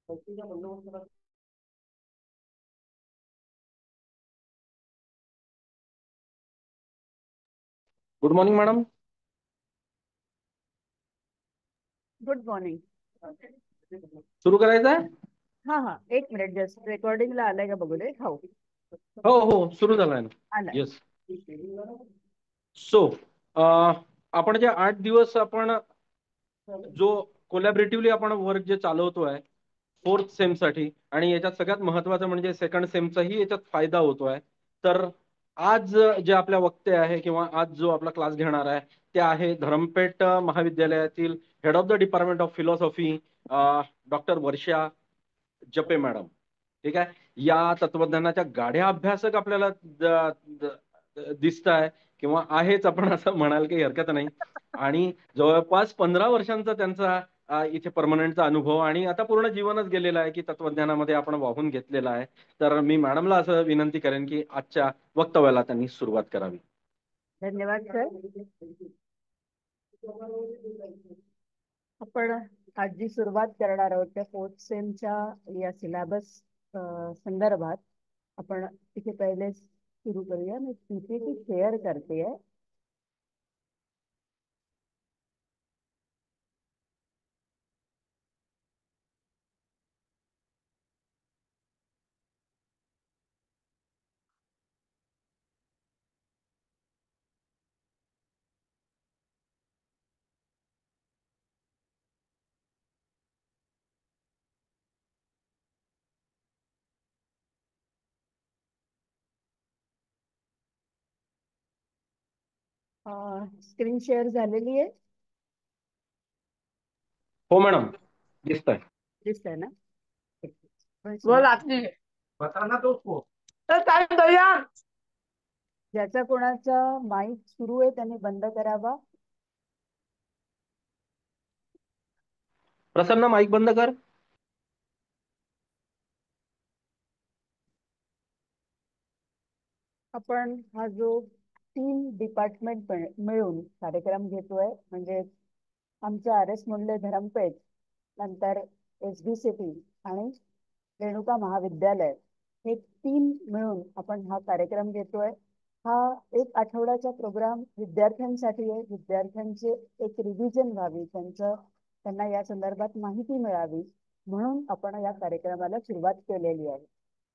Good morning madam. Good morning. सुरू करायचं आहे? हा हा, एक मिनिट, जस्ट रेकॉर्डिंगला आलंय का बघू दे. हो, हो हो, सुरू झालाय ना. आलाय. येस. सो आपण जे 8 दिवस आपण जो कोलॅबरेटिव्हली आपण वर्क जे चालवतोय फोर्थ सेम साठी, आणि याच्यात सगळ्यात महत्वाचं म्हणजे सेकंड सेमचाही याच्यात फायदा होतोय. तर आज जे आपल्या वक्ते आहे किंवा आज जो आपला क्लास घेणार आहे ते आहे धरमपेठ महाविद्यालयातील head of the department of philosophy doctor Varsha Jape madam. ठीक आहे. या तत्वज्ञानाच्या गाढ्या अभ्यासक आपल्याला दिसत आहे किंवा आहेच, आपण असं म्हणाल काही हरकत नाही. आणि जवळपास 15 वर्षांचा त्यांचा इथे परमनंटचा अनुभव आणि आता पूर्ण जीवनच गेलेला आहे की तत्वज्ञानामध्ये आपण वाहून घेतलेला आहे. तर मी मॅडमला असं विनंती करेन की आजच्या वक्तव्याला त्यांनी सुरुवात करावी. धन्यवाद सर. आपण आज जी सुरुवात करणार आहोत त्या फोर्थ सेमच्या या सिलेबस संदर्भात आपण इथे पहिले सुरू करूया. मी पीपीटी शेअर करते. स्क्रीन शेअर झालेली आहे. हो मॅडम, दिसत आहे. दिसतंय ना? बोल आती बताना तो उसको तर काय करूया. ज्याचा कोणाचा माईक सुरू आहे त्यांनी बंद करावा. प्रसन्न, माईक बंद कर. आपण हा जो 3 डिपार्टमेंट मिळून कार्यक्रम घेतोय, म्हणजे आमचं आर एस मुंडले धरमपेठ, नंतर SBCT आणि रेणुका महाविद्यालय, हे 3 मिळून आपण हा कार्यक्रम घेतोय. हा 1 आठवड्याचा प्रोग्राम विद्यार्थ्यांसाठी आहे. विद्यार्थ्यांचे एक रिव्हिजन व्हावी, त्यांना या संदर्भात माहिती मिळावी म्हणून आपण या कार्यक्रमाला सुरुवात केलेली आहे.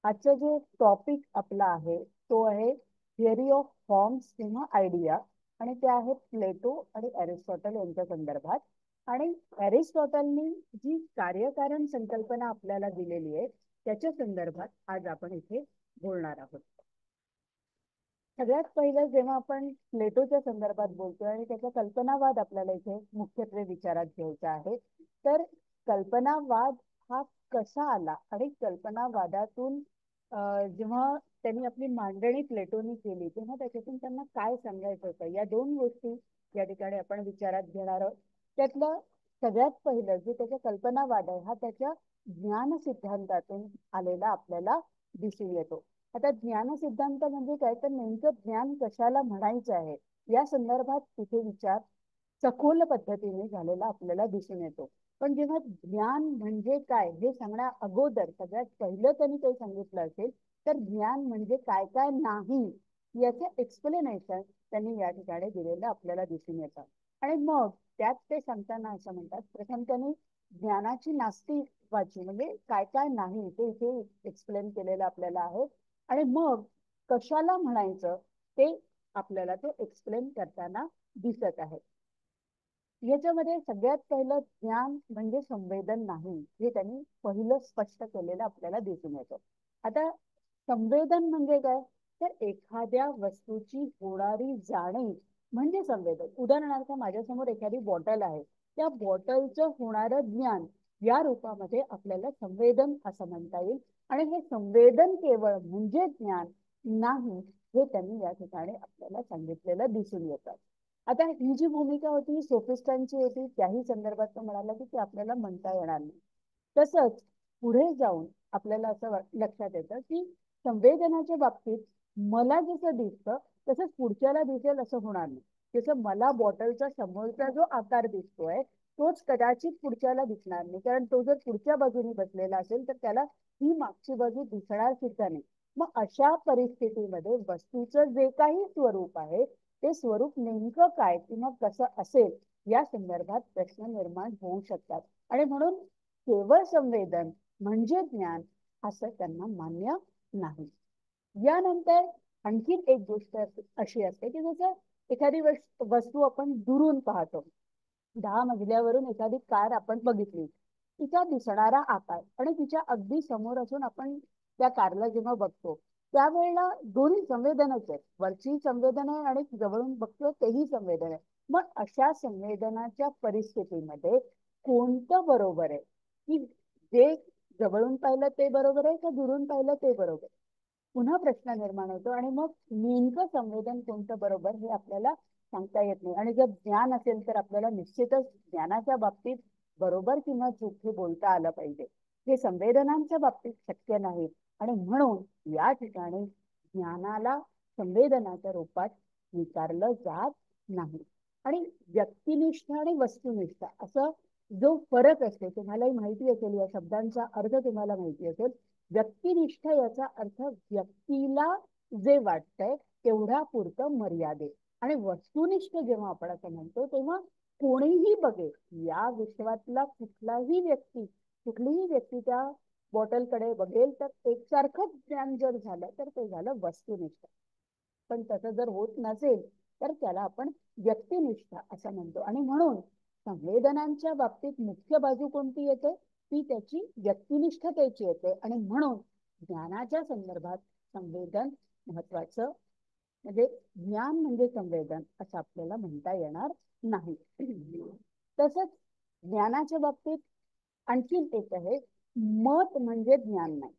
आजचा जो टॉपिक आपला आहे तो आहे थिअरी ऑफ फॉर्म्स किंवा आयडिया, आणि ते आहे प्लेटो आणि अरिस्टॉटल यांच्या संदर्भात. आणि अरिस्टॉटलनी जी कार्यकारण संकल्पना आपल्याला दिलेली आहे त्याच्या संदर्भात आज आपण इथे बोलणार आहोत. सगळ्यात पहिलं जेव्हा आपण प्लेटोच्या संदर्भात बोलतोय आणि त्याचा कल्पनावाद आपल्याला इथे मुख्यत्वे विचारात घ्यायचा आहे, तर कल्पनावाद हा कसा आला आणि कल्पनावादातून जेव्हा त्यांनी आपली मांडणी प्लेटोनी केली तेव्हा त्याच्यातून त्यांना काय सांगायचं होतं, या 2 गोष्टी या ठिकाणी आपण विचारात घेणार आहोत. त्यातलं सगळ्यात पहिलं जे त्याच्या कल्पनावाद आहे हा त्याच्या ज्ञान सिद्धांतातून आलेला आपल्याला दिसून येतो. आता ज्ञान सिद्धांत म्हणजे काय, तर नेमकं ज्ञान कशाला म्हणायचं आहे या संदर्भात तिथे विचार सखोल पद्धतीने झालेला आपल्याला दिसून येतो. पण जेव्हा ज्ञान म्हणजे काय हे सांगण्या अगोदर सगळ्यात पहिलं त्यांनी काही सांगितलं असेल तर ज्ञान म्हणजे काय काय नाही याचं एक्सप्लेनेशन त्यांनी या ठिकाणी दिलेलं आपल्याला दिसून येतं. आणि मग त्यात ते सांगताना असं म्हणतात, प्रथम त्यांनी ज्ञानाची नास्तिकवाची म्हणजे काय काय नाही ते इथे एक्सप्लेन केलेलं आपल्याला आहे. आणि मग कशाला म्हणायचं ते आपल्याला तो एक्सप्लेन करताना दिसत आहे. याच्यामध्ये सगळ्यात पहिलं ज्ञान म्हणजे संवेदन नाही हे त्यांनी पहिलं स्पष्ट केलेलं आपल्याला दिसून येतं. आता संवेदन म्हणजे काय, तर एखाद्या वस्तूची होणारी जाणीव म्हणजे संवेदन. उदाहरणार्थ माझ्यासमोर एखादी बॉटल आहे, त्या बॉटलचं होणारं ज्ञान या रूपामध्ये आपल्याला संवेदन असं म्हणता येईल. आणि हे संवेदन केवळ म्हणजे ज्ञान नाही हे त्यांनी या ठिकाणी आपल्याला सांगितलेलं दिसून येतं. आता ही जी भूमिका होती ही सोफिस्टांची होती, त्याही संदर्भात तो म्हणाला की ते आपल्याला म्हणता येणार नाही. तसंच पुढे जाऊन आपल्याला असं लक्षात येतं की संवेदनाच्या बाबतीत मला जसं दिसतं तसंच पुढच्याला दिसेल असं होणार नाही. जसं मला बॉटलचा समोरचा जो आकार दिसतोय तोच कदाचित पुढच्याला दिसणार नाही, कारण तो जर पुढच्या बाजूने बसलेला असेल तर त्याला ही मागची बाजू दिसणार सुद्धा नाही. मग अशा परिस्थितीमध्ये वस्तूचं जे काही स्वरूप आहे ते स्वरूप नेमकं काय किंवा कसं असेल या संदर्भात प्रश्न निर्माण होऊ शकतात. आणि म्हणून केवळ संवेदन म्हणजे ज्ञान असं त्यांना मान्य नाही. यानंतर आणखीन एक गोष्ट अशी असते की जसं एखादी वस्तू आपण दुरून पाहतो. 10 मजल्यावरून एखादी कार आपण बघितली, तिचा दिसणारा आकार आणि तिच्या अगदी समोर असून आपण त्या कारला जेव्हा बघतो त्यावेळेला दोन्ही संवेदनच आहेत. वरची संवेदन आहे आणि जवळून बघतो तेही संवेदन आहे. मग अशा संवेदनाच्या परिस्थितीमध्ये कोणतं बरोबर आहे, की जे जवळून पाहिलं ते बरोबर आहे का दुरून पाहिलं ते बरोबर? पुन्हा प्रश्न निर्माण होतो आणि मग नेमकं संवेदन कोणतं बरोबर हे आपल्याला सांगता येत नाही. आणि जर ज्ञान असेल तर आपल्याला निश्चितच ज्ञानाच्या बाबतीत बरोबर किंवा चूक हे बोलता आलं पाहिजे. हे संवेदनांच्या बाबतीत शक्य नाही. आणि म्हणून या ठिकाणी ज्ञानाला संवेदनाच्या रूपात स्वीकारलं जात नाही. आणि व्यक्तिनिष्ठ आणि वस्तुनिष्ठ असं जो फरक असतो तुम्हालाही माहिती असेल, या शब्दांचा अर्थ तुम्हाला माहिती असेल. व्यक्तिनिष्ठ याचा अर्थ व्यक्तीला जे वाटतंय तेवढ्या पुरतं मर्यादित. आणि वस्तुनिष्ठ जेव्हा आपण असं म्हणतो तेव्हा कोणीही बघेल, या विश्वातला कुठलीही व्यक्ती त्या बॉटलकडे बघेल तर एकसारखंच ज्ञान जर झालं तर ते झालं वस्तुनिष्ठ. पण तसं जर होत नसेल तर त्याला आपण व्यक्तिनिष्ठ असं म्हणतो. आणि म्हणून संवेदनांच्या बाबतीत मुख्य बाजू कोणती येते, ती त्याची व्यक्तिनिष्ठतेची येते. आणि म्हणून ज्ञानाच्या संदर्भात संवेदन महत्वाचं, म्हणजे ज्ञान म्हणजे संवेदन असं आपल्याला म्हणता येणार नाही. तसंच ज्ञानाच्या बाबतीत आणखीन एक आहे, मत म्हणजे ज्ञान नाही.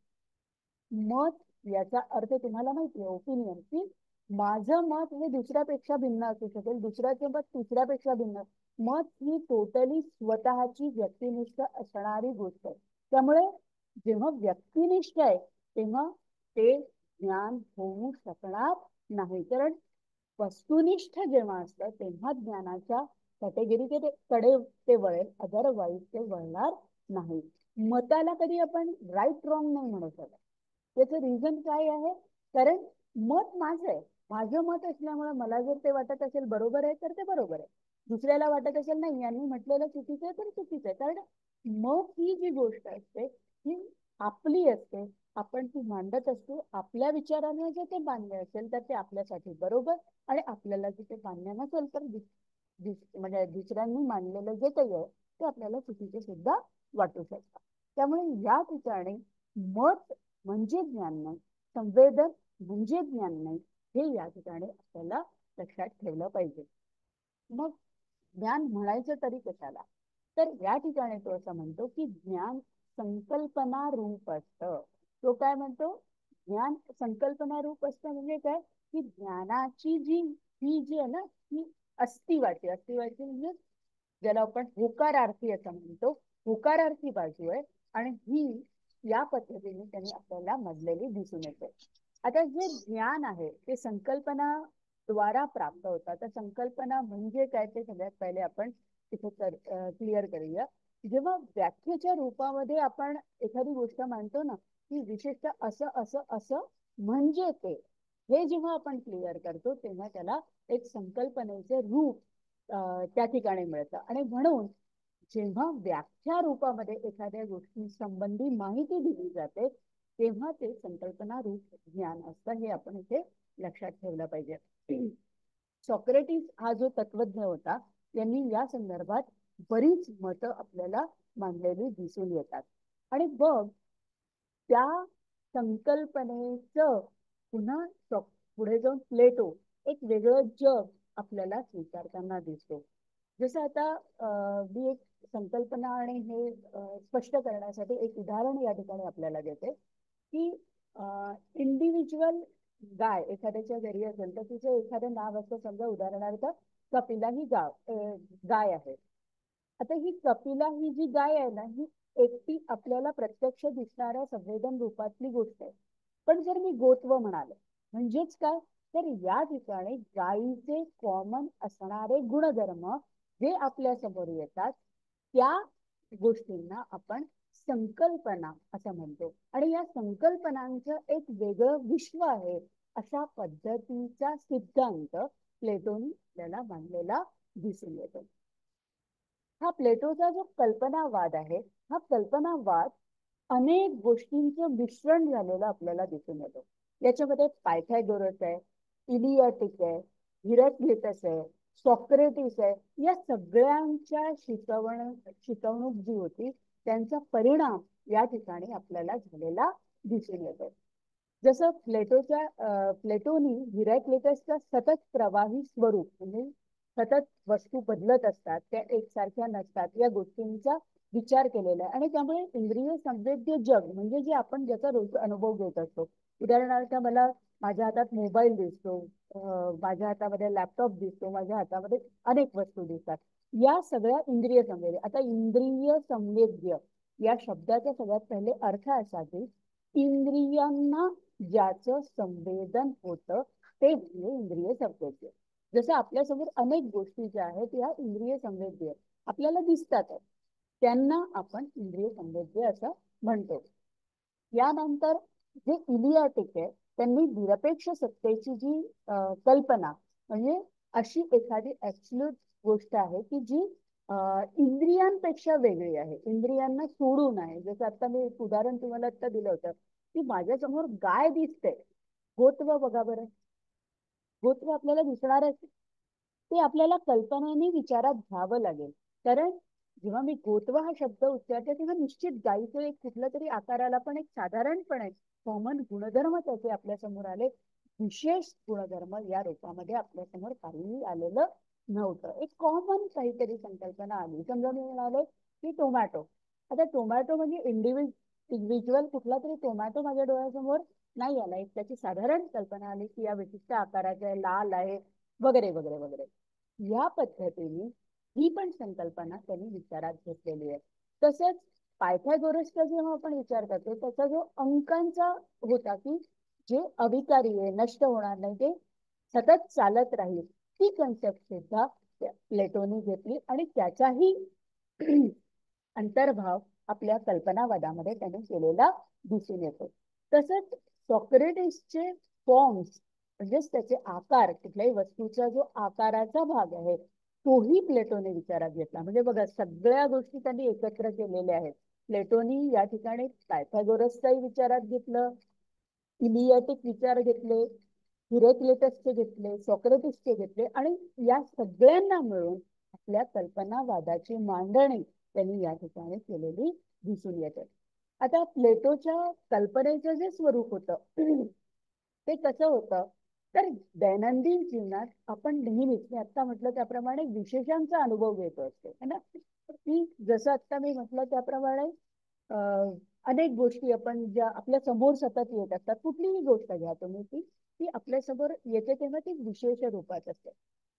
मत याचा अर्थ तुम्हाला माहिती आहे, ओपिनियन, की माझं मत हे दुसऱ्यापेक्षा भिन्न असू शकेल, दुसऱ्याचं मत तिसऱ्यापेक्षा भिन्न. मत ही टोटली स्वतःची व्यक्तिनिष्ठ असणारी गोष्ट आहे. त्यामुळे जेव्हा व्यक्तिनिष्ठ आहे तेव्हा ते ज्ञान होऊ शकणार नाही. कारण वस्तुनिष्ठ जेव्हा असतं तेव्हा ज्ञानाच्या कडे ते वळेल, अदरवाईज ते वळणार नाही. मताला कधी आपण राईट रॉंग नाही म्हणू शकत. त्याचं रिझन काय आहे, कारण मत माझं आहे, माझं मत असल्यामुळे मला जर ते वाटत असेल बरोबर आहे तर ते बरोबर आहे, दुसऱ्याला वाटत असेल नाही यांनी म्हटलेलं चुकीचं आहे तर चुकीचं आहे. कारण मत ही जी गोष्ट असते ही आपली असते, आपण ती मांडत असतो. आपल्या विचाराने जर ते मान्य असेल तर ते आपल्यासाठी बरोबर, आणि आपल्याला जे ते मान्य नसेल तर म्हणजे दुसऱ्यांनी मांडलेलं जे काही आहे ते आपल्याला चुकीचे सुद्धा वाटू शकतात. त्यामुळे या ठिकाणी मत म्हणजे ज्ञान नाही, संवेदन म्हणजे ज्ञान नाही, हे या ठिकाणी आपल्याला लक्षात ठेवलं पाहिजे. मग ज्ञान म्हणायचं तरी कशाला, तर या ठिकाणी तो असं म्हणतो की ज्ञान संकल्पना रूप असतं. तो काय म्हणतो, ज्ञान संकल्पना रूप असतं म्हणजे काय, की ज्ञानाची ही जी आहे ना, ही अस्तिवाची म्हणजे ज्याला आपण होकारार्थी असं म्हणतो, होकारार्थी बाजू आहे. आणि ही या पद्धतीने त्यांनी आपल्याला मधलेली दिसून येते. आता जे ज्ञान आहे ते संकल्पना द्वारा प्राप्त होतात. तर संकल्पना म्हणजे काय ते सगळ्यात पहिले आपण तिथे क्लिअर करूया. जेव्हा व्याख्येच्या रूपामध्ये आपण एखादी गोष्ट मांडतो ना, की विशिष्ट असं असं असं म्हणजे ते, हे जेव्हा आपण क्लिअर करतो तेव्हा त्याला एक संकल्पनेचे रूप त्या ठिकाणी मिळतं. आणि म्हणून जेव्हा व्याख्या रूपामध्ये एखाद्या गोष्टी संबंधी माहिती दिली जाते तेव्हा ते संकल्पना रूप ज्ञान असतं, हे आपण इथे लक्षात ठेवलं पाहिजे. सॉक्रेटिस हा जो तत्वज्ञ होता त्यांनी या संदर्भात बरीच मतं आपल्याला मांडलेली दिसून येतात. आणि बघ त्या संकल्पनेचं पुन्हा पुढे जाऊन प्लेटो एक वेगळं जग आपल्याला स्वीकारताना दिसतो. जसं आता मी एक संकल्पना आणि हे स्पष्ट करण्यासाठी एक उदाहरण या ठिकाणी आपल्याला देते, की इंडिव्हिज्युअल गाय एखाद्याच्या घरी असेल तर तिचं एखादं नाव असतं. समजा उदाहरणार्थ कपिला ही गाय आहे. आता ही कपिला ही जी गाय आहे ना, ही एकटी आपल्याला प्रत्यक्ष दिसणाऱ्या संवेदन रूपातली गोष्ट आहे. पण जर मी गोत्व म्हणाले म्हणजेच काय, तर या ठिकाणी गायीचे कॉमन असणारे गुणधर्म जे आपल्या समोर येतात त्या गोष्टींना आपण संकल्पना असं म्हणतो. आणि या संकल्पनांचं एक वेगळं विश्व आहे अशा पद्धतीचा सिद्धांत प्लेटोनी आपल्याला मांडलेला दिसून येतो. हा प्लेटोचा जो कल्पनावाद आहे, हा कल्पनावाद अनेक गोष्टींचं मिश्रण झालेलं आपल्याला दिसून येतो. याच्यामध्ये पायथागोरस आहे, इलियाटिक आहे, हिरॅक्लिटस आहे, सॉक्रेटिस आहे. या सगळ्यांच्या शिकवणूक जी होती त्यांचा परिणाम या ठिकाणी आपल्याला झालेला दिसून येतो. जसं प्लेटोनी हिरॅक्लिटसचा सतत प्रवाही स्वरूप म्हणजे सतत वस्तू बदलत असतात, त्या एकसारख्या नसतात, या गोष्टींचा विचार केलेला आहे. आणि त्यामुळे इंद्रिय संवेद्य जग म्हणजे जे आपण ज्याचा रोज अनुभव घेत असतो. उदाहरणार्थ मला माझ्या हातात मोबाईल दिसतो, माझ्या हातामध्ये लॅपटॉप दिसतो, माझ्या हातामध्ये अनेक वस्तू दिसतात. या सगळ्या इंद्रिय संवेद्य. आता इंद्रिय संवेद्य या शब्दाचा सगळ्यात पहिले अर्थ असा की इंद्रियांना ज्याचं संवेदन होतं ते म्हणजे इंद्रिय संवेद्य. जसं आपल्यासमोर अनेक गोष्टी ज्या आहेत या इंद्रिय संवेद्य आपल्याला दिसतात, त्यांना आपण इंद्रिय संवेद्य असं म्हणतो. यानंतर जे इलियाटिक आहे त्यांनी निरपेक्ष सत्तेची जी कल्पना म्हणजे अशी एखादी ऍब्सोल्यूट गोष्ट आहे की जी इंद्रियांपेक्षा वेगळी आहे, इंद्रियांना सोडून आहे. जसं आता मी एक उदाहरण तुम्हाला आता दिलं होतं की माझ्यासमोर गाय दिसते, गोत्व बघा बरं, गोत्व आपल्याला दिसणारच, ते आपल्याला कल्पनेने विचारात घ्यावं लागेल. कारण जेव्हा मी गोत्व हा शब्द उच्चारते तेव्हा निश्चित गायीचं एक कुठलं तरी आकाराला पण एक साधारणपणे कॉमन गुणधर्म त्याचे आपल्या समोर आले. विशेष गुणधर्म या रूपामध्ये आपल्या समोर काहीही आलेलं नव्हतं. एक कॉमन काहीतरी संकल्पना आली. समजा मी म्हणाले की टोमॅटो. आता टोमॅटो म्हणजे इंडिव्हिज्युअल कुठला तरी टोमॅटो माझ्या डोळ्यासमोर नाही आला. एक त्याची साधारण कल्पना आली की या विशिष्ट आकाराचा आहे, लाल आहे, वगैरे वगैरे वगैरे. या पद्धतीने ही पण संकल्पना त्यांनी विचारात घेतलेली आहे. तसंच पायथागोरसचा जेव्हा आपण विचार करतो त्याचा जो अंकांचा होता की जे अविकारी आहे, नष्ट होणार नाही, ते सतत चालत राहील, ती कन्सेप्ट सुद्धा प्लेटोनी घेतली आणि त्याचाही अंतर्भाव आपल्या कल्पनावादामध्ये त्याने केलेला दिसून येतो. तसंच सॉक्रेटिसचे फॉर्म्स म्हणजेच त्याचे आकार, कुठल्याही वस्तूचा जो आकाराचा भाग आहे तोही प्लेटोने विचारात घेतला. म्हणजे बघा सगळ्या गोष्टी त्यांनी एकत्र केलेल्या आहेत. प्लेटोनी या ठिकाणी पायथागोरसचाही विचारात घेतलं, इलियाटिक विचार घेतले, हिरॅक्लिटसचे घेतले, सॉक्रेटिसचे घेतले आणि या सगळ्यांना मिळून आपल्या कल्पनावादाची मांडणी त्यांनी या ठिकाणी केलेली दिसून येते. आता प्लेटोच्या कल्पनेचं जे स्वरूप होतं ते कसं होतं तर दैनंदिन जीवनात आपण नेहमीच मी आता म्हटलं त्याप्रमाणे विशेषांचा अनुभव घेतो असतो है ना. की जसं आता मी म्हटलं त्याप्रमाणे अनेक गोष्टी आपण ज्या आपल्या समोर सतत येत असतात, कुठलीही गोष्ट घ्या तुम्ही ती आपल्या समोर येते तेव्हा ती विशेष रूपात असते.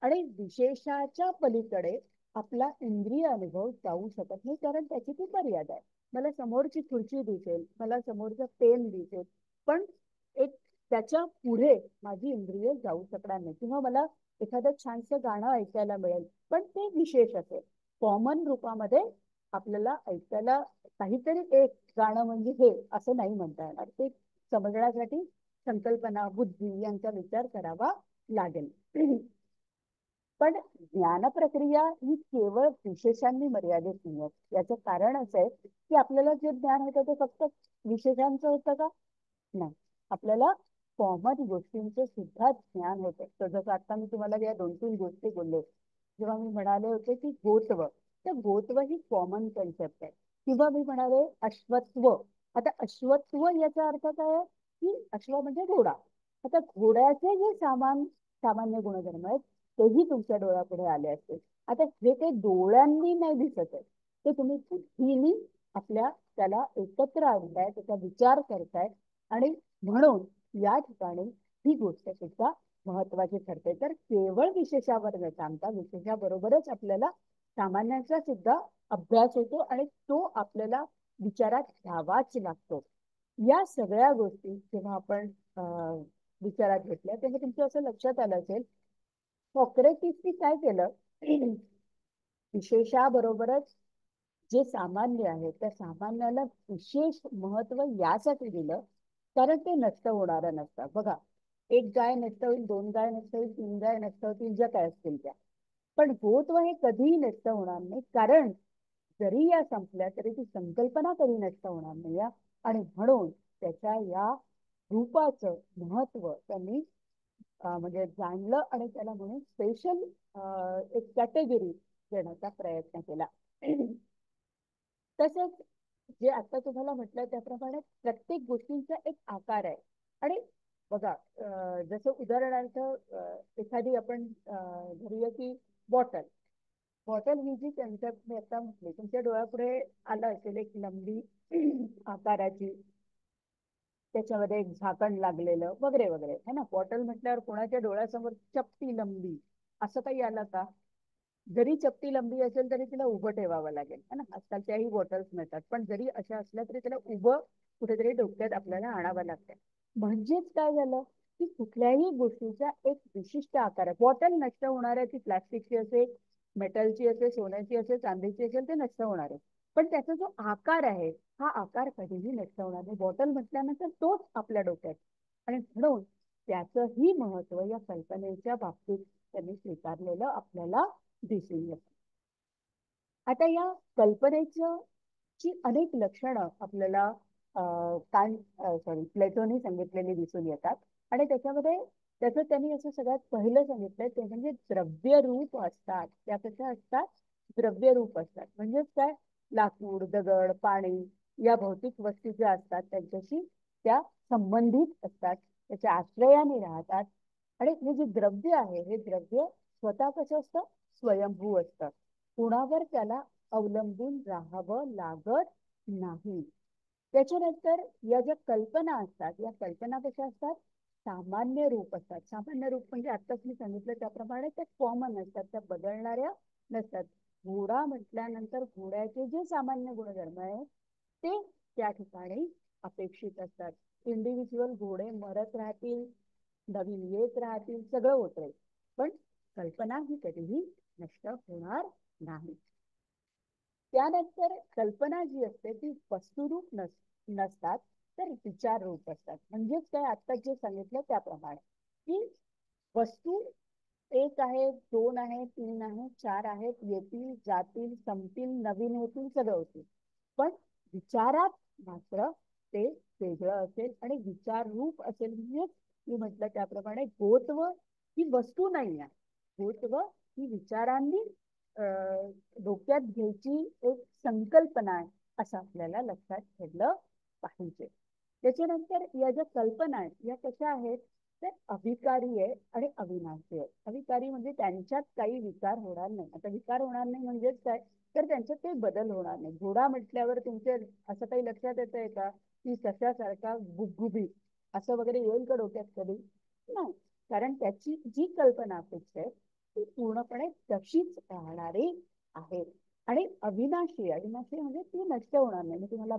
आणि विशेषाच्या पलीकडे आपला इंद्रिय अनुभव जाऊ शकत नाही कारण त्याची ती मर्यादा आहे. मला समोरची खुर्ची दिसेल, मला समोरचा पेन दिसेल, पण एक त्याच्या पुढे माझी इंद्रिय जाऊ शकणार नाही. किंवा मला एखादं छानसं गाणं ऐकायला मिळेल पण ते विशेष असेल. कॉमन रूपामध्ये आपल्याला ऐकायला काहीतरी एक गाणं म्हणजे हे असं नाही म्हणता येणार. ते समजण्यासाठी संकल्पना, बुद्धी यांचा विचार करावा लागेल. पण ज्ञान प्रक्रिया ही केवळ विशेषांनी मर्यादित नाही. याचं कारण असं आहे की आपल्याला जे ज्ञान होतं ते फक्त विशेषांचं होतं का? नाही, आपल्याला कॉमन गोष्टींचे सुद्धा ज्ञान होतं. तर जसं आता मी तुम्हाला या 2-3 गोष्टी बोलले, जेव्हा मी म्हणाले होते की गोत्व, तर गोत्व ही कॉमन कन्सेप्ट आहे. किंवा मी म्हणाले अश्वत्व. आता अश्वत्व याचा अर्थ काय आहे की अश्व म्हणजे घोडा. आता घोड्याचे जे सामान्य गुणधर्म आहेत तेही तुमच्या डोळ्यापुढे आले असते. आता हे ते डोळ्यांनी नाही दिसत आहे, ते तुम्ही बुद्धीनी आपल्या त्याला एकत्र आणताय, त्याचा विचार करताय. आणि म्हणून या ठिकाणी ही गोष्ट सुद्धा महत्वाची ठरते. तर केवळ विशेषावर न थांबता विशेषाबरोबरच आपल्याला सामान्यांचा सुद्धा अभ्यास होतो आणि तो आपल्याला विचारात घ्यावाच लागतो. या सगळ्या गोष्टी जेव्हा आपण विचारात घेतल्या तेव्हा तुमचं असं लक्षात आलं असेल सॉक्रेटिसनी काय केलं विशेषाबरोबरच जे सामान्य आहे त्या सामान्याला विशेष महत्व यासाठी दिलं कारण ते नष्ट होणारं नसतं. बघा, एक गाय नष्ट होईल, दोन गाय नष्ट होईल, तीन गाय नष्ट होतील, ज्या काय असतील त्या, पण गोत्व हे कधीही नष्ट होणार नाही. कारण जरी या संपल्या तरी ती संकल्पना कधी नष्ट होणार नाही. आणि म्हणून त्याच्या या रूपाचं महत्व त्यांनी म्हणजे जाणलं आणि त्याला म्हणून स्पेशल एक कॅटेगरी देण्याचा प्रयत्न केला. तसंच जे आता तुम्हाला म्हटलं त्याप्रमाणे प्रत्येक गोष्टींचा एक आकार आहे. आणि बघा, जसं उदाहरणार्थ एखादी आपण धरूया की बॉटल. बॉटल ही जी कन्सेप्ट मी आता म्हटली तुमच्या डोळ्यापुढे आलं असेल, एक लंबी आकाराची, त्याच्यामध्ये एक झाकण लागलेलं वगैरे वगैरे है ना. बॉटल म्हटल्यावर कोणाच्या डोळ्यासमोर चपटी लंबी असं काही आलं का? जरी चपटी लंबी असेल तरी तिला उभं ठेवावं लागेल है ना. आजकाल त्याही बॉटल्स मिळतात, पण जरी अशा असल्या तरी त्याला उभं कुठेतरी डोक्यात आपल्याला आणावं लागतं. म्हणजेच काय झालं की कुठल्याही गोष्टीचा एक विशिष्ट आकार आहे. बॉटल नष्ट होणार आहे, ती प्लास्टिकची असेल, मेटलची असेल, सोन्याची असेल, चांदीची असेल, ते नष्ट होणार आहे. पण त्याचा जो आकार आहे हा आकार कधीही नष्ट होणार नाही. बॉटल म्हटल्यानंतर तोच आपल्या डोक्यात, आणि म्हणून त्याचंही महत्व या कल्पनेच्या बाबतीत त्यांनी स्वीकारलेलं आपल्याला दिसून येतं. आता या कल्पनेचं ची अनेक लक्षणं आपल्याला प्लेटोने सांगितलेली दिसून येतात. आणि त्याच्यामध्ये त्याचं त्यांनी असं सगळ्यात पहिलं सांगितलंय ते म्हणजे द्रव्य रूप असतात. त्या कशा असतात? द्रव्य रूप असतात. म्हणजेच काय? लाकूड, दगड, पाणी या भौतिक वस्तू ज्या असतात त्यांच्याशी त्या संबंधित असतात, त्याच्या आश्रयाने राहतात. आणि हे जे द्रव्य आहे हे द्रव्य स्वतः कसं असतं? स्वयंभू असतं. कुणावर त्याला अवलंबून राहावं लागत नाही. त्याच्यानंतर या ज्या कल्पना असतात या कल्पना कशा असतात? सामान्य रूप असतात. सामान्य रूप म्हणजे आत्ताच मी सांगितलं त्याप्रमाणे त्या कॉमन असतात, त्या बदलणाऱ्या नसतात. घोडा म्हटल्यानंतर घोड्याचे जे सामान्य गुणधर्म आहे ते त्या ठिकाणी अपेक्षित असतात. इंडिव्हिज्युअल घोडे मरत राहतील, नवीन येत राहतील, सगळं होत राहील, पण कल्पना ही कधीही नष्ट होणार नाही. त्यानंतर कल्पना जी असते ती वस्तुरूप नसतात, तर विचार रूप असतात. म्हणजेच काय? आता जे सांगितलं त्याप्रमाणे की वस्तू एक आहे, दोन आहे, तीन आहे, चार आहेत, येतील, जातील, संपतील, नवीन होतील, सगळं होतील, पण विचारात मात्र ते वेगळं असेल आणि विचार रूप असेल. म्हणजे मी म्हटलं त्याप्रमाणे गोत्व ही वस्तू नाही आहे. गोत्व ही विचारांनी डोक्यात घ्यायची एक संकल्पना आहे, असं आपल्याला लक्षात ठेवलं पाहिजे. त्याच्यानंतर या ज्या कल्पना आहेत या कशा आहेत? तर अभिकारी आहे आणि अविनाशी आहे. अभिकारी म्हणजे त्यांच्यात काही विकार होणार नाही. आता विकार होणार नाही म्हणजेच काय? तर त्यांच्यात काही बदल होणार नाही. घोडा म्हटल्यावर तुमच्या असं काही लक्षात येत आहे का की सशासारखा गुबगुबीत असं वगैरे येईल का डोक्यात कधी? नाही. कारण त्याची जी कल्पना अपेक्षा आहे ती पूर्णपणे तशीच राहणारी आहे. आणि अविनाशी, अविनाशी म्हणजे ती नष्ट होणार नाही. मी तुम्हाला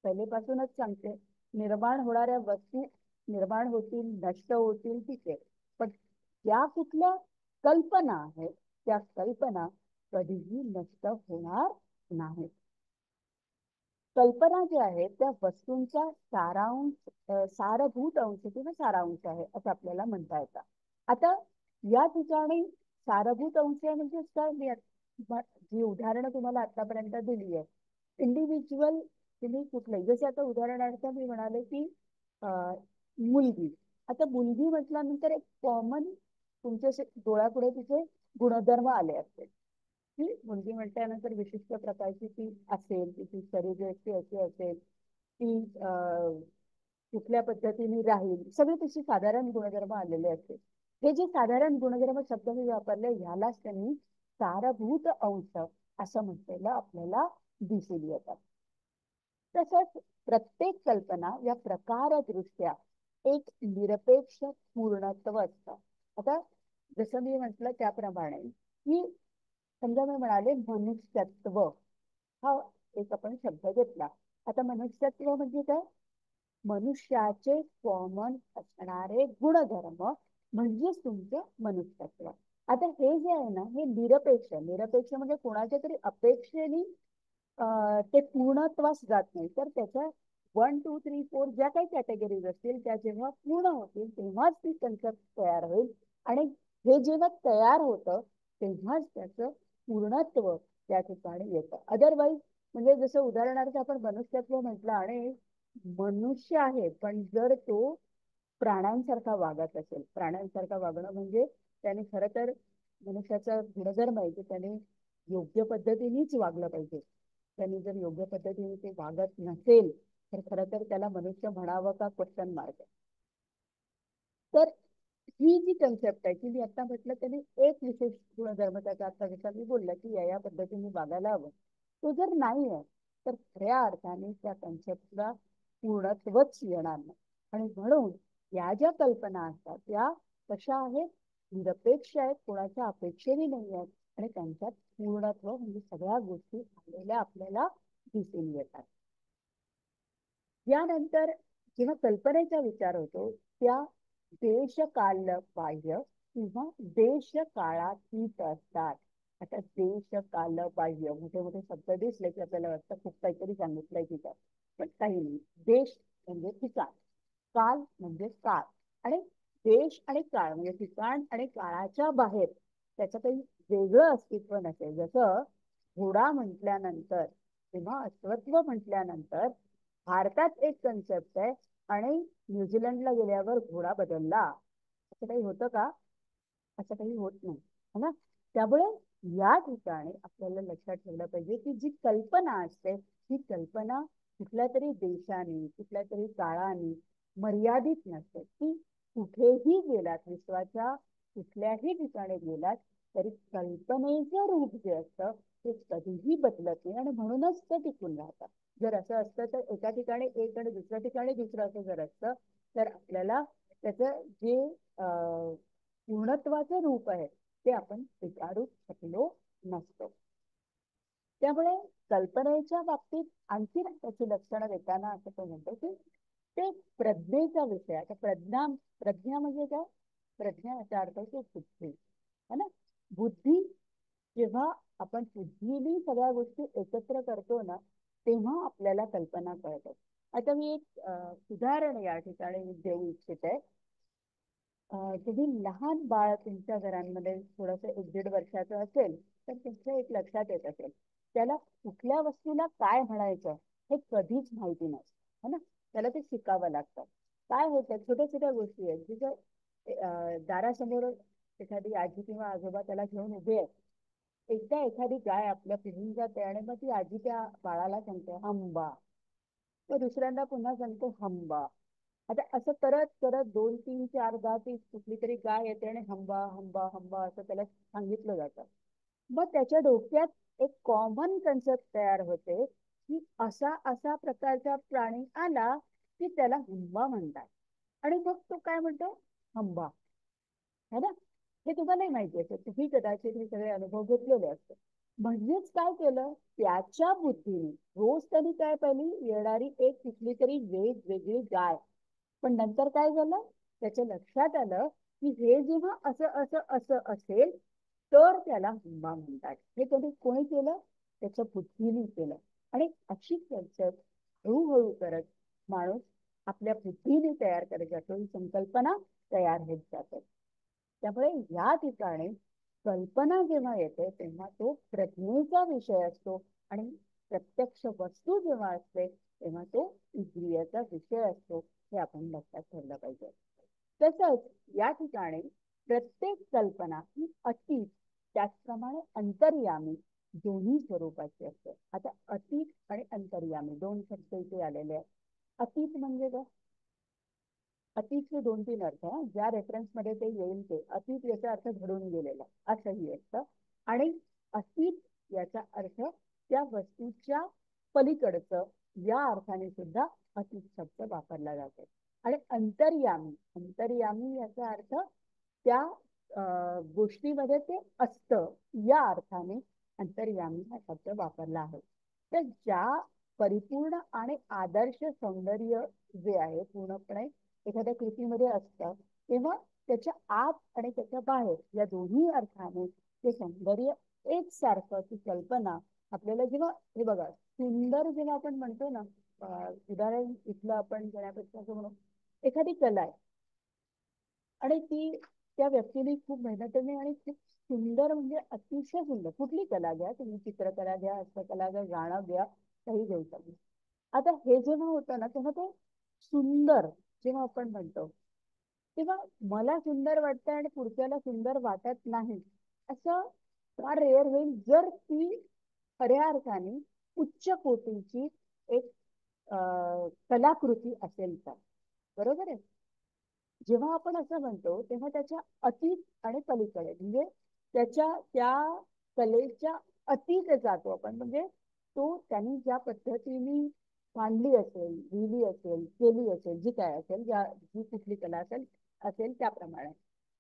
पहिलेपासूनच सांगते, निर्माण होणाऱ्या वस्तू निर्माण होतील, नष्ट होतील, ठीक आहे, पण त्या कुठल्या कल्पना आहेत त्या कल्पना कधीही नष्ट होणार नाहीत. कल्पना ज्या आहेत त्या वस्तूंचा सारांश, सारभूत अंश किंवा सारांश आहे असं आपल्याला म्हणता येतं. आता या ठिकाणी सारभूत अंश म्हणजे काय? मी जी उदाहरणं तुम्हाला आतापर्यंत दिली आहे, इंडिव्हिज्युअल तुम्ही कुठलंही, जसे आता उदाहरणार्थ मी म्हणाले की मुलगी. आता मुलगी म्हटल्यानंतर एक कॉमन तुमच्या डोळ्यापुढे तिचे गुणधर्म आले असते की मुलगी म्हटल्यानंतर विशिष्ट प्रकारची ती असेल, तिची शरीरयष्टी अशी असेल, ती कुठल्या पद्धतीने राहील, सगळे तशी साधारण गुणधर्म आलेले असते. हे जे साधारण गुणधर्म शब्द मी वापरले ह्यालाच त्यांनी सारभूत अंश असं म्हटलेलं आपल्याला दिसून येतात. तसंच प्रत्येक कल्पना या प्रकारदृष्ट्या एक निरपेक्ष पूर्णत्व असतं. आता जसं मी म्हटलं त्याप्रमाणे की समजा मी म्हणाले मनुष्यत्व हा एक आपण शब्द घेतला. आता मनुष्यत्व म्हणजे काय? मनुष्याचे कॉमन असणारे गुणधर्म म्हणजेच तुमचं मनुष्यत्व. आता हे जे आहे ना हे निरपेक्ष, निरपेक्ष म्हणजे कोणाच्या तरी अपेक्षेने ते पूर्णत्वास जात नाही, तर त्याच्या 1, 2, 3, 4 ज्या काही कॅटेगरीज असतील त्या जेव्हा पूर्ण होतील तेव्हाच ती कन्सेप्ट तयार होईल. आणि हे जेव्हा तयार होतं तेव्हाच त्याचं पूर्णत्व त्या ठिकाणी येतं. अदरवाईज म्हणजे जसं उदाहरणार्थ आपण मनुष्यत्व म्हटलं, आणि मनुष्य आहे पण जर तो प्राण्यांसारखा वागत असेल, प्राण्यांसारखा वागणं म्हणजे त्याने खरं तर मनुष्याचा गुणधर्म आहे की त्याने योग्य पद्धतीनेच वागलं पाहिजे. त्यांनी जर योग्य पद्धतीने ते वागत नसेल तर खरं तर त्याला मनुष्य म्हणावं का क्वेश्चन मार्क. तर ही जी कन्सेप्ट आहे की मी आता म्हटलं त्यांनी एक विशेष गुणधर्म त्याचा आता जसा मी बोलला की या पद्धतीने वागायला हवं, तो जर नाही आहे तर खऱ्या अर्थाने त्या कन्सेप्टला पूर्णत्वच येणार नाही. आणि म्हणून या ज्या कल्पना असतात त्या कशा आहेत, निरपेक्ष आहेत, कोणाच्या अपेक्षेने नाही आहेत, आणि त्यांच्यात पूर्णत्व म्हणजे सगळ्या गोष्टी आलेल्या आपल्याला दिसून येतात. यानंतर जेव्हा कल्पनेचा विचार होतो त्या देशकाल बाह्य किंवा देश काळातीत असतात. आता देश काल बाह्य मोठे मोठे शब्द दिसले की आपल्याला वाटतं खूप काहीतरी सांगितलंय तिथं, पण काही नाही. देश म्हणजे ठिकाण, काल म्हणजे काळ, आणि देश आणि काळ म्हणजे ठिकाण आणि काळाच्या बाहेर त्याचं काही वेगळं अस्तित्व नसेल. जसं घोडा म्हटल्यानंतर किंवा अश्वत्व म्हटल्यानंतर भारतात एक कन्सेप्ट आहे आणि न्यूझीलंडला गेल्यावर घोडा बदलला, असं काही होतं का? असं काही होत नाही, है ना. त्यामुळे या ठिकाणी आपल्याला लक्षात ठेवलं पाहिजे की जी कल्पना असते ही कल्पना कुठल्या तरी देशाने कुठल्या तरी काळाने मर्यादित नसते. ती कुठेही गेलात, विश्वाच्या कुठल्याही ठिकाणी गेलात तरी कल्पनेचं रूप जे असतं ते कधीही बदलत नाही, आणि म्हणूनच ते टिकून राहतात. जर असं असतं तर एका ठिकाणी एक आणि दुसऱ्या ठिकाणी दुसरं असं जर असतं तर आपल्याला त्याचं जे पूर्णत्वाचं रूप आहे ते आपण स्वीकारू शकलो नसतो. त्यामुळे कल्पनेच्या बाबतीत आणखी त्याची लक्षणं देताना असं तो म्हणतो की ते प्रज्ञेचा विषय. आता प्रज्ञा म्हणजे काय? प्रज्ञा याचा अर्थ होतो बुद्धी, है ना. बुद्धी जेव्हा आपण बुद्धीने सगळ्या गोष्टी एकत्र करतो ना तेव्हा आपल्याला कल्पना कळतात. आता मी एक उदाहरण या ठिकाणी देऊ इच्छिते. तुम्ही लहान बाळ तुमच्या घरांमध्ये थोडस 1-1.5 वर्षाचं असेल तर तुमच्या एक लक्षात येत असेल त्याला कुठल्या वस्तूला काय म्हणायचं हे कधीच माहिती नसतं, है ना. त्याला ते शिकावं लागतं. काय होतं, छोट्या छोट्या गोष्टी आहेत जिथं दारासमोर एखादी आजी किंवा आजोबा त्याला घेऊन उभे आहेत. एकदा एखादी गाय आपल्या फिरून जाते आणि मग ती आजी त्या बाळाला सांगते हंबा, मग दुसऱ्यांदा पुन्हा सांगते हंबा. आता असं करत करत 2, 3, 4दा ती कुठली तरी गाय येते आणि हंबा हंबा हंबा असं त्याला सांगितलं जातं. मग त्याच्या डोक्यात एक कॉमन कन्सेप्ट तयार होते की असा असा प्रकारचा प्राणी आला की त्याला हंबा म्हणतात, आणि मग तो काय म्हणतो हंबा, है ना. हे तुम्हालाही माहिती असेल, तुम्ही कदाचित हे सगळे अनुभव घेतलेले असते. म्हणजेच काय केलं त्याच्या बुद्धीने रोज त्यांनी काय पाहिली येणारी एक कुठली तरी वेगवेगळी गाय, पण नंतर काय झालं त्याच्या लक्षात आलं की हे जेव्हा असं असं असं असेल तर त्याला हुंबा म्हणतात. हे कधी कोणी केलं? त्याच्या बुद्धीने केलं. आणि अशी कन्सेप्ट हळूहळू करत माणूस आपल्या बुद्धीने तयार करत जातो, ही संकल्पना तयार होत जाते. त्यामुळे या ठिकाणी कल्पना जेव्हा येते तेव्हा तो प्रज्ञेचा विषय असतो, आणि प्रत्यक्ष वस्तू जेव्हा असते तेव्हा तो इंद्रियाचा विषय असतो, हे आपण लक्षात ठेवलं पाहिजे. तसंच या ठिकाणी प्रत्येक कल्पना ही अतीत त्याचप्रमाणे अंतर्यामी दोन्ही स्वरूपाची असते. आता अतीत आणि अंतर्यामी 2 शब्द इथे आलेले आहेत. अतीत म्हणजे काय? अतीतचे 2-3 अर्थ, ज्या रेफरन्स मध्ये ते येईल ते अतीत याचा अर्थ घडून गेलेला असंही असतं, आणि अतीत याचा अर्थ त्या वस्तूच्या पलीकडचं या अर्थाने सुद्धा अतीत शब्द वापरला जातो. आणि अंतर्यामी, अंतर्यामी याचा अर्थ त्या गोष्टीमध्ये ते असतं या अर्थाने अंतर्यामी हा शब्द वापरला आहे. तर ज्या परिपूर्ण आणि आदर्श सौंदर्य जे आहे पूर्णपणे एखाद्या कृतीमध्ये असतं तेव्हा त्याच्या आत आणि त्याच्या बाहेर या दोन्ही अर्थाने ते सौंदर्य एकसारखं ती कल्पना आपल्याला जेव्हा हे बघा सुंदर जेव्हा आपण म्हणतो ना, उदाहरण इथलं आपण घेण्यापेक्षा असं म्हणू, एखादी कला आहे आणि ती त्या व्यक्तीने खूप मेहनतीने आणि खूप सुंदर म्हणजे अतिशय सुंदर कुठली कला घ्या तुम्ही, चित्रकला घ्या, हस्तकला घ्या, गाणं घ्या, काही घेऊ शकता. आता हे जेव्हा होतं ना तेव्हा ते सुंदर जेव्हा आपण म्हणतो तेव्हा मला सुंदर वाटतं आणि पुढच्याला सुंदर वाटत नाही, असं फार रेअर होईल जर ती खऱ्या अर्थाने उच्च कोटीची एक कलाकृती असेल तर. बरोबर आहे. जेव्हा आपण असं म्हणतो तेव्हा त्याच्या अतीत आणि पलीकडे म्हणजे त्याच्या त्या कलेच्या अतीत जातो आपण, म्हणजे तो त्यांनी ज्या पद्धतीने मांडली असेल, लिहिली असेल, केली असेल, जी काय असेल, जी कुठली कला असेल असेल त्याप्रमाणे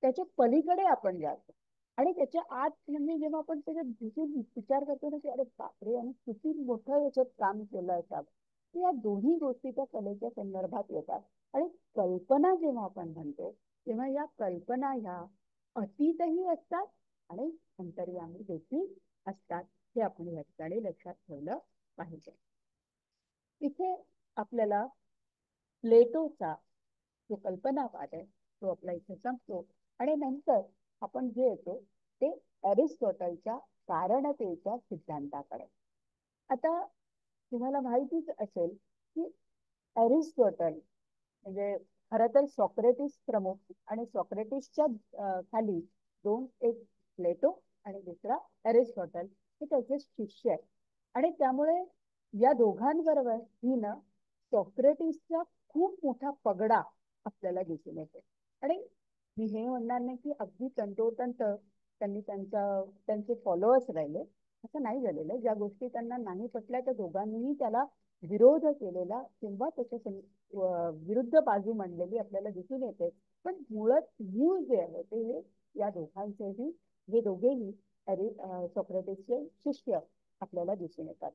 त्याच्या पलीकडे आपण जातो. आणि त्याच्या आत म्हणजे जेव्हा आपण त्याच्यात घुसून विचार करतो ना की अरे बापरे आणि किती मोठं याच्यात काम केलं असावं, तर या दोन्ही गोष्टी त्या कलेच्या संदर्भात येतात. आणि कल्पना जेव्हा आपण म्हणतो तेव्हा या कल्पना ह्या अतीतही असतात आणि अंतर्यामी देखील असतात, हे आपण या ठिकाणी लक्षात ठेवलं पाहिजे. इथे आपल्याला प्लेटोचा जो कल्पनावाद आहे तो आपला इथे संपतो आणि नंतर आपण जे येतो ते अरिस्टॉटलच्या कारणतेच्या सिद्धांताकडे. आता तुम्हाला माहितीच असेल की अरिस्टॉटल म्हणजे खरं तर सॉक्रेटिस प्रमुख आणि सॉक्रेटिसच्या खाली दोन, एक प्लेटो आणि दुसरा अरिस्टॉटल, हे त्याचे शिष्य आहेत. आणि त्यामुळे या दोघांबरोबर ही ना सॉक्रेटिसचा खूप मोठा पगडा आपल्याला दिसून येतो. आणि मी हे म्हणणार नाही की अगदी तंतोतंत त्यांनी त्यांचे फॉलोअर्स राहिले, असं नाही झालेलं. ज्या गोष्टी त्यांना नाही पटल्या त्या दोघांनीही त्याला विरोध केलेला किंवा त्याच्या विरुद्ध बाजू मांडलेली आपल्याला दिसून येते. पण मूळ जे आहे ते हे या दोघांचेही, हे दोघेही सॉक्रेटिसचे शिष्य आपल्याला दिसून येतात.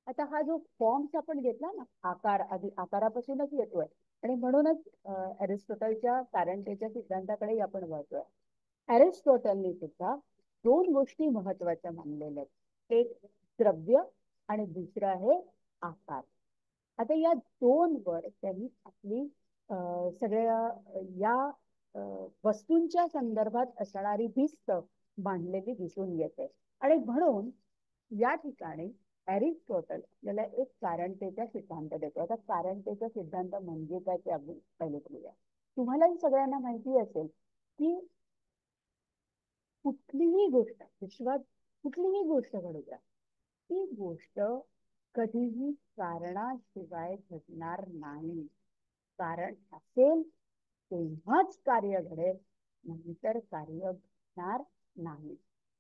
आता हा जो फॉर्म्स आपण घेतला ना, आकार आधी आकारापासूनच येतोय आणि म्हणूनच अरिस्टॉटलच्या कारणतेच्या सिद्धांताकडे आपण वळतोय. अरिस्टॉटलने सुद्धा दोन गोष्टी महत्वाच्या मानलेल्या आहेत, एक द्रव्य आणि दुसरं आहे आकार. आता या दोन वर त्यांनी आपली सगळ्या या वस्तूंच्या संदर्भात असणारी भिस्त मांडलेली दिसून येते. आणि म्हणून या ठिकाणी अरिस्टॉटल आपल्याला एक कारणतेचा सिद्धांत देतो. आता कारणतेचा सिद्धांत म्हणजे काय ते आपण पहिले बोलूया. तुम्हालाही सगळ्यांना माहिती असेल की कुठलीही गोष्ट विश्वात कुठलीही गोष्ट घडू द्या, ती गोष्ट कधीही कारणाशिवाय घडणार नाही. कारण असेल तेव्हाच कार्य घडेल, नंतर कार्य घडणार नाही.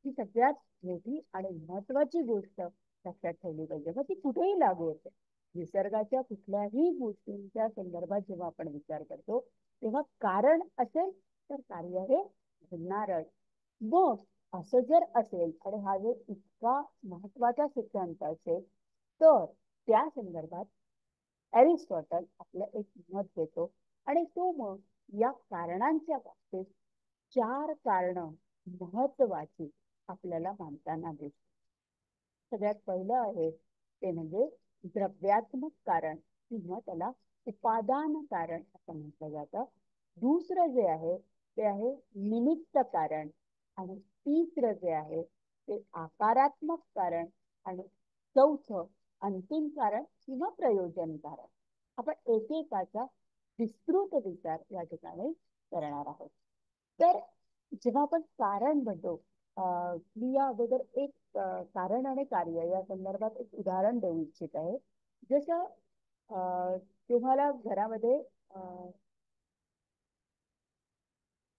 ही सगळ्यात मोठी आणि महत्वाची गोष्ट लक्षात ठेवली पाहिजे. मग ती कुठेही लागू होते. निसर्गाच्या कुठल्याही गोष्टींच्या संदर्भात जेव्हा आपण विचार करतो तेव्हा कारण असेल तर कार्य हे घडणारच. मग असं जर असेल आणि हा जर इतका महत्वाचा सिद्धांत असेल तर त्या संदर्भात अरिस्टॉटल आपलं एक मत देतो आणि तो मग या कारणांच्या बाबतीत चार कारण महत्वाची आपल्याला मानताना दिसते. सगळ्यात पहिलं आहे ते म्हणजे द्रव्यात्मक कारण किंवा त्याला उपादान कारण असं म्हटलं जातं. दुसरं जे आहे ते आहे निमित्त कारण आणि तिसरं जे आहे ते आकारात्मक कारण आणि चौथं अंतिम कारण किंवा प्रयोजन कारण. आपण एकेकाचा विस्तृत विचार या ठिकाणी करणार आहोत. तर जेव्हा आपण कारण म्हणतो, मी या अगोदर एक कारण आणि कार्य या संदर्भात एक उदाहरण देऊ इच्छित आहे. जसं तुम्हाला घरामध्ये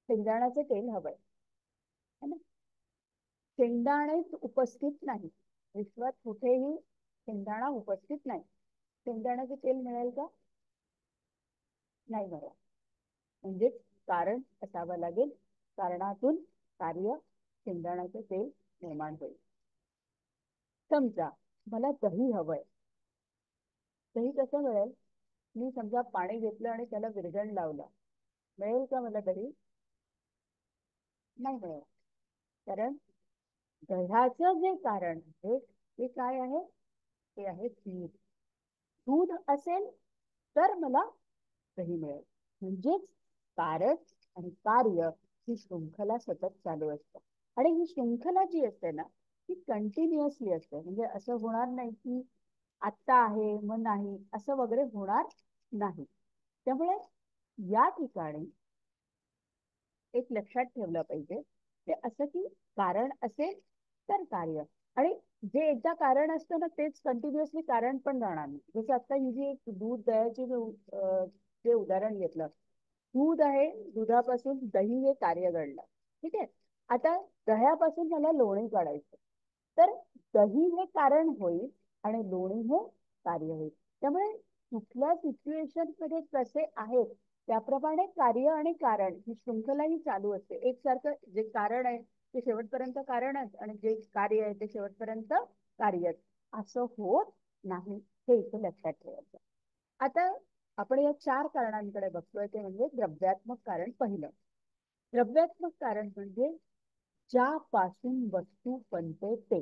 शेंगदाण्याचे तेल हवंय, है ना? शेंगदाणेच उपस्थित नाही, विश्वात कुठेही शेंगदाणा उपस्थित नाही, शेंगदाण्याचे तेल मिळेल का? नाही मिळेल. म्हणजे कारण असावं लागेल, कारणातून कार्य शेंगदाण्याचे तेल निर्माण होईल. समजा मला दही हवंय, दही कसं मिळेल? मी समजा पाणी घेतलं आणि त्याला विरघण लावलं, मिळेल का मला दही? नाही मिळेल. कारण दह्याचं जे कारण आहे ते काय आहे? ते आहे दूध. दूध असेल तर मला दही मिळेल. म्हणजेच कारण आणि कार्य ही शृंखला सतत चालू असते. आणि ही शृंखला जी असते ना, ती कंटिन्युअसली असते. म्हणजे असं होणार नाही की आत्ता आहे मग नाही, असं वगैरे होणार नाही. त्यामुळे या ठिकाणी एक लक्षात ठेवलं पाहिजे ते असं की कारण असेल तर कार्य. आणि जे एकदा कारण असतं ना तेच कंटिन्युअसली कारण पण राहणार नाही. जसं आता ही जी एक दूध दह्याची जे उदाहरण घेतलं, दूध आहे, दुधापासून दही हे कार्य घडलं. ठीक आहे. आता दह्यापासून मला लोणी काढायचं, तर दही हे कारण होईल आणि लोणी हे कार्य होईल. त्यामुळे कुठल्या सिच्युएशन मध्ये कसे आहेत त्याप्रमाणे कार्य आणि कारण ही शृंखला ही चालू असते. एकसारखं जे कारण आहे ते शेवटपर्यंत कारणच आणि जे कार्य आहे ते शेवटपर्यंत कार्यच असं होत नाही, हे इथे लक्षात ठेवायचं. आता आपण या 4 कारणांकडे बघतोय, ते म्हणजे द्रव्यात्मक कारण पहिलं. द्रव्यात्मक कारण म्हणजे ज्यापासून वस्तू बनते ते.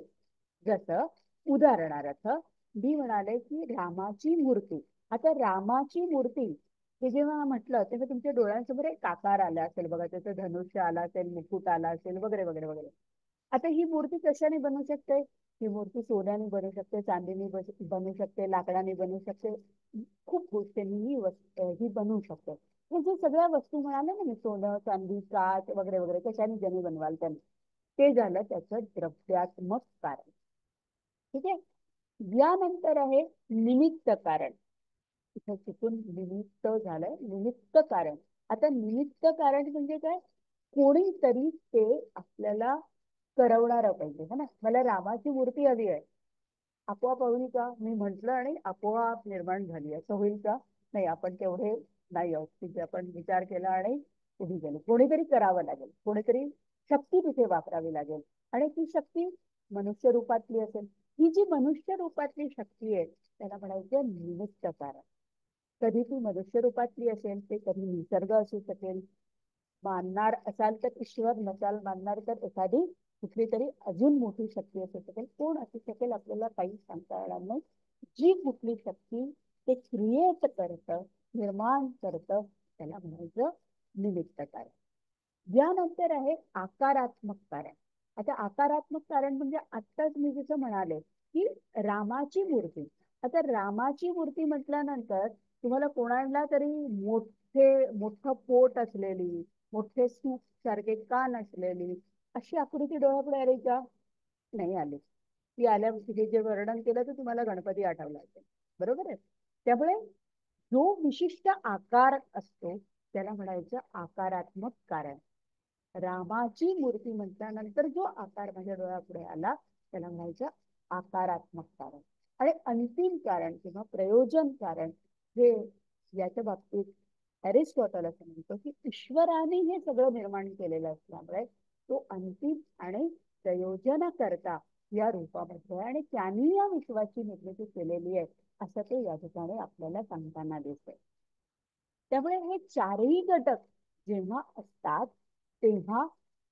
जसं उदाहरणार्थ मी म्हणाले की रामाची मूर्ती. आता रामाची मूर्ती हे जेव्हा म्हटलं तेव्हा तुमच्या डोळ्यांसमोर एक आकार आला असेल बघा, त्याचं धनुष्य आला असेल, मुकुट आला असेल, वगैरे वगैरे वगैरे. आता ही मूर्ती कशाने बनू शकते? ही मूर्ती सोन्याने बनू शकते, चांदीने बनू शकते, लाकडाने बनू शकते, खूप गोष्टींनी ही बनवू शकते. हे जे सगळ्या वस्तू म्हणाले ना मी, सोनं, चांदी, काच वगैरे वगैरे, कशाने ज्यांनी बनवाल त्यांनी, ते झालं त्याचं द्रव्यात्मक कारण. ठीक आहे. यानंतर आहे निमित्त कारण. इथे चुकून निमित्त झालंय, निमित्त कारण. आता निमित्त कारण म्हणजे काय? कोणीतरी ते आपल्याला करवणार पाहिजे है ना. मला रामाची मूर्ती हवी आहे, आपोआप होईल का? मी म्हंटल आणि आपोआप निर्माण झाली, असं होईल का? नाही, आपण तेवढे नाही आहोत तिथे. आपण विचार केला आणि उभी गेलो. कोणीतरी करावं लागेल, कोणीतरी शक्ती तिथे वापरावी लागेल आणि ती शक्ती मनुष्य रूपातली असेल. ही जी मनुष्य रूपातली शक्ती आहे त्याला म्हणायचं निमित्त कारण. कधी ती मनुष्य रूपातली असेल, ते कधी निसर्ग असू शकेल, मानणार असाल तर ईश्वर, नसाल मानणार तर एखादी कुठली तरी अजून मोठी शक्ती असू शकेल. कोण असू शकेल आपल्याला काही सांगता येणार नाही. जी कुठली शक्ती ते क्रिएट करतं, निर्माण करतं, त्याला म्हणायचं निमित्त कारण. यानंतर आहे आकारात्मक कारण. आता आकारात्मक कारण म्हणजे आत्ताच मी जसं म्हणाले की रामाची मूर्ती. आता रामाची मूर्ती म्हटल्यानंतर तुम्हाला कोणाला तरी मोठं पोट असलेली, मोठे सूप सारखे कान असलेली अशी आकृती डोळ्यापुढे आली का? नाही आली. ती आल्या तिथे जे वर्णन केलं तर तुम्हाला गणपती आठवला असेल, बरोबर आहे. त्यामुळे जो विशिष्ट आकार असतो त्याला म्हणायचं आकारात्मक कारण. रामाची मूर्ती म्हटल्यानंतर जो आकार माझ्या डोळ्यापुढे आला त्याला म्हणायचं आकारात्मक कारण. आणि अंतिम कारण किंवा प्रयोजन कारण, हे याच्या बाबतीत अरिस्टॉटल असं म्हणतो की ईश्वराने हे सगळं निर्माण केलेलं असल्यामुळे तो अंतिम आणि प्रयोजनाकरता या रूपामध्ये आणि त्यांनी या विश्वाची निर्मिती केलेली आहे, असं ते या ठिकाणी आपल्याला सांगताना दिसते. त्यामुळे हे 4ही घटक जेव्हा असतात तेव्हा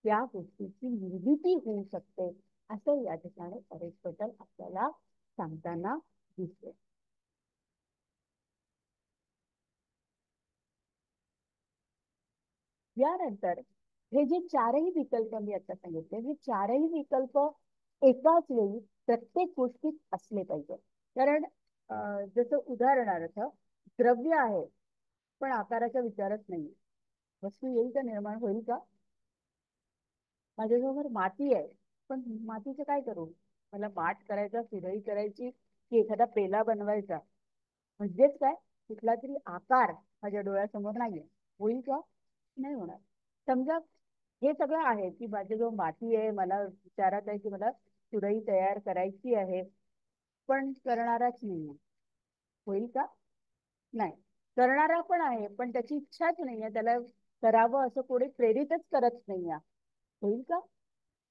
त्या गोष्टीची निर्मिती होऊ शकते, असं या ठिकाणी अरिस्टॉटल आपल्याला सांगताना दिसते. यानंतर हे जे 4ही विकल्प मी आता सांगितले, हे 4ही विकल्प एकाच वेळी प्रत्येक गोष्टीत असले पाहिजे. कारण जसं उदाहरणार्थ द्रव्य आहे पण आकाराचा विचारच नाही, वस्तू येईल का, निर्माण होईल का? माझ्याजवळ माती आहे पण मातीचं काय करू? मला माठ करायचा, सुरई करायची, की एखादा पेला बनवायचा, म्हणजेच काय, कुठला तरी आकार माझ्या डोळ्यासमोर नाहीये, होईल का? नाही होणार. समजा हे सगळं आहे की माझ्याजवळ माती आहे, मला विचारात आहे की मला सुरई तयार करायची आहे, पण करणाराच नाही, होईल का? नाही. करणारा पण आहे पण त्याची इच्छाच नाहीये, त्याला करावं असं कोणी प्रेरितच करत नाहीये, होईल का?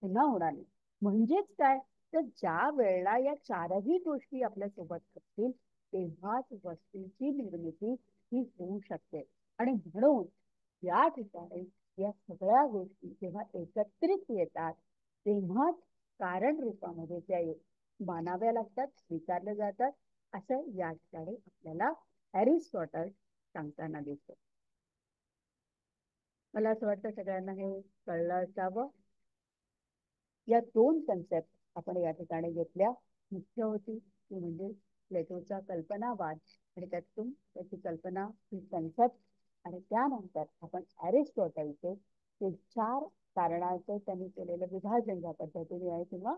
पुन्हा होणार नाही. म्हणजेच काय, तर ज्या वेळेला या 4ही गोष्टी आपल्या सोबत असतील तेव्हाच वस्तूंची निर्मिती ही होऊ शकते. आणि म्हणून या ठिकाणी या सगळ्या गोष्टी जेव्हा एकत्रित येतात तेव्हाच कारण रूपामध्ये त्या मानाव्या लागतात, स्वीकारल्या जातात, असं या ठिकाणी आपल्याला एरिस्टॉटल सांगताना दिसतो. मला असं वाटतं सगळ्यांना हे कळलं असावं. या दोन कन्सेप्ट आपण या ठिकाणी घेतल्या. मुख्य होती ती म्हणजे प्लेटोचा कल्पनावाद आणि त्यातून त्याची कल्पना ही कन्सेप्ट, आणि त्यानंतर आपण एरिस्टॉटलचे ते 4 कारणाचे त्यांनी केलेलं विभाजन ज्या पद्धतीने आहे, किंवा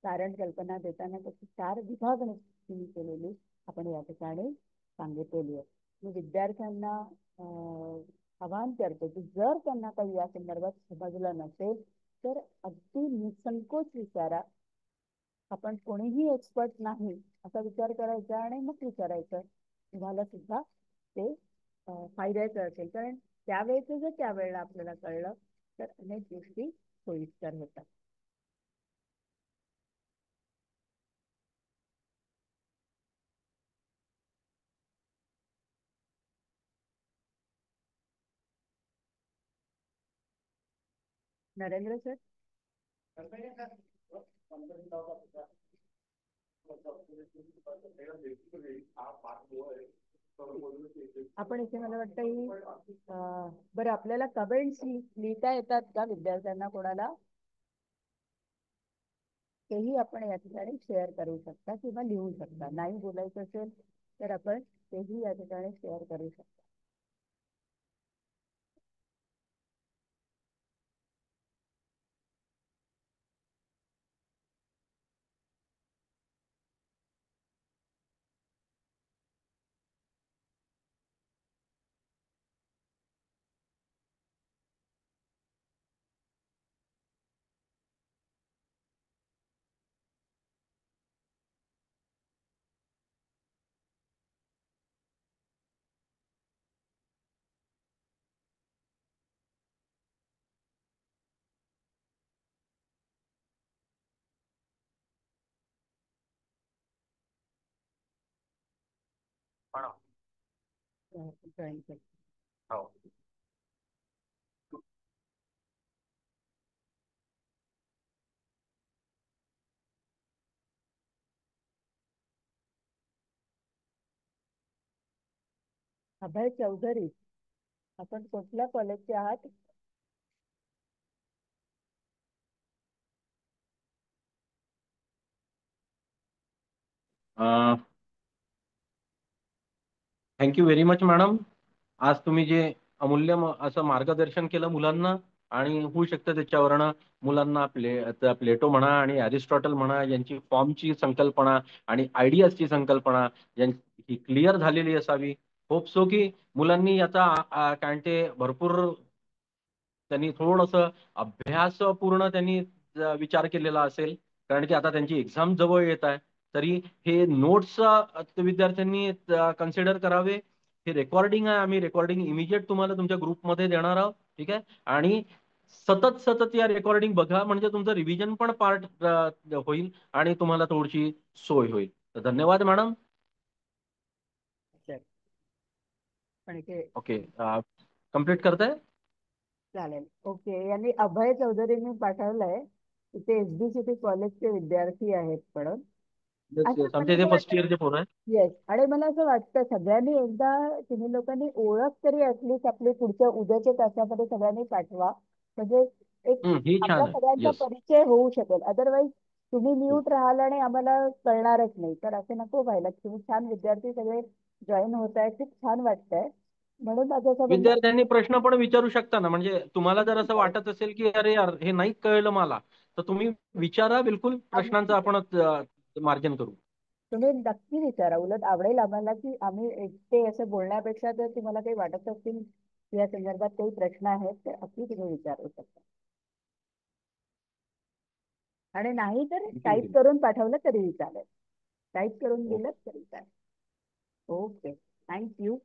कारण कल्पना देताना त्याची 4 विभागणी त्यांनी केलेली आपण या ठिकाणी सांगितलेली आहे. मी विद्यार्थ्यांना आवाहन करते की जर त्यांना काही या संदर्भात समजलं नसेल तर अगदी निसंकोच विचारा. आपण कोणीही एक्सपर्ट नाही असा विचार करायचा आणि मग विचारायचं. तुम्हाला सुद्धा ते फायद्याचं असेल, कारण त्यावेळेचं जर त्यावेळेला आपल्याला कळलं तर अनेक गोष्टी सोयीस्कर होतात. नरेंद्र सर, आपण इथे मला वाटतं ही बरं आपल्याला कमेंट्स लिहिता येतात का विद्यार्थ्यांना कोणाला? तेही आपण या ठिकाणी शेअर करू शकता किंवा लिहू शकता. नाही बोलायचं असेल तर आपण तेही या ठिकाणी शेअर करू शकता. जॉईन कर. अभय चौधरी, आपण कुठल्या कॉलेजचे आहात? Thank you very much madam. आज तुम्ही जे अमूल्य असं मार्गदर्शन केलं मुलांना, आणि होऊ शकतं त्याच्यावरनं मुलांना प्लेटो म्हणा आणि अरिस्टॉटल म्हणा यांची फॉर्मची संकल्पना आणि आयडियाजची संकल्पना ही क्लिअर झालेली असावी. होप सो की मुलांनी याचा कांटे भरपूर त्यांनी थोडंसं अभ्यासपूर्ण त्यांनी विचार केलेला असेल, कारण की आता त्यांची एक्झाम जवळ येत आहे. तरी हे नोट्स विद्यार्थ्यांनी कन्सिडर करावे. हे रेकॉर्डिंग आहे, आम्ही रेकॉर्डिंग इमिजिएट तुम्हाला तुमच्या ग्रुपमध्ये देणार आहोत. ठीक आहे, आणि सतत सतत या रेकॉर्डिंग बघा, म्हणजे तुमचं रिव्हिजन पण पार्ट होईल आणि तुम्हाला थोडीशी सोय होईल. तर धन्यवाद मॅडम. पण ओके, कम्प्लीट करताय? चालेल. ओके, यांनी अभय चौधरींनी पाठवलंय. इथे एसबीसीटी कॉलेजचे विद्यार्थी आहेत म्हणून. आमच्या इथे फर्स्ट इयरचे पोरं आहेत. येस, आणि मला असं वाटतं सगळ्यांनी एकदा तुम्ही लोकांनी ओळख तरी ऍटलीस्ट आपली पुढच्या उद्याच्या तासामध्ये सगळ्यांनी पाठवा, म्हणजे एक ही आपला छान आहे. सगळ्यांचा येस, परिचय होऊ शकेल. अदरवाईज तुम्ही म्यूट राहाल आणि आम्हाला कळणारच नाही, तर असं नको व्हायला. तुम्ही छान विद्यार्थी सगळे जॉईन होत आहे, खूप छान वाटतंय. म्हणून माझं असं म्हणणं, विद्यार्थ्यांनी प्रश्न पण विचारू शकता ना, म्हणजे तुम्हाला जर असं वाटत असेल की अरे यार हे नाही कळलं मला, तर तुम्ही विचारा, बिलकुल प्रश्नांचं आपण मार्जन करू. तुम्ही नक्की विचारा. उलट आवडेल आम्हाला की आम्ही एकटे असं बोलण्यापेक्षा जर तुम्हाला काही वाटत असतील या संदर्भात काही प्रश्न आहेत तर अगदी तुम्ही विचारू शकता. आणि नाही तर टाईप करून पाठवलं तरीही चालेल. टाईप करून दिलं तरी चालेल. Okay, thank you.